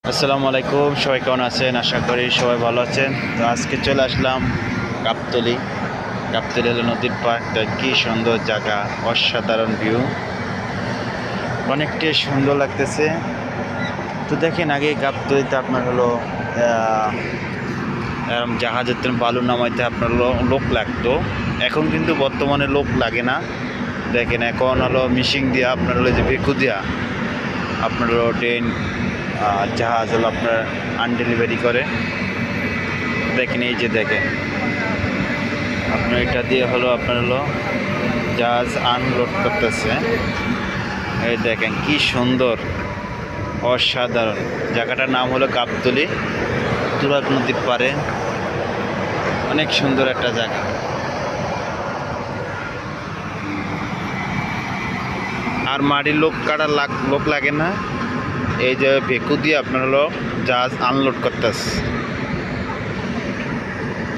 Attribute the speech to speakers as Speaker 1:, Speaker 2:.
Speaker 1: আসসালামু আলাইকুম, সবাই কেমন আছেন? আশা করি সবাই ভালো আছেন। তো আজকে চলে আসলাম গাবতলী। গাবতলী হলো নদীর পাড়টা, কি সুন্দর জায়গা, অসাধারণ ভিউ, অনেকটাই সুন্দর লাগতেছে। তো দেখেন, আগে গাবতলীতে আপনার হলো জাহাজের বালু নামাইতে আপনার লোক লাগতো। এখন কিন্তু বর্তমানে লোক লাগে না। দেখেন, এখন হলো মিশিং দিয়া, আপনার হলো যে ভেকু দিয়া আপনার হলো ট্রেন জাহাজ হলো আপনার আনডেলিভারি করে। দেখেন, এই যে দেখেন আপনার এটা দিয়ে হলো আপনার হলো জাহাজ আনলোড করতেছে। এই দেখেন কি সুন্দর, অসাধারণ। জায়গাটার নাম হলো গাবতলী, তুরাগ নদীর পাড়ে। অনেক সুন্দর একটা জায়গা। আর মাটির লোক কাটার লোক লাগে না। এই যে ভেকু দিয়ে আপনার হলো জাহাজ আনলোড করতেছে।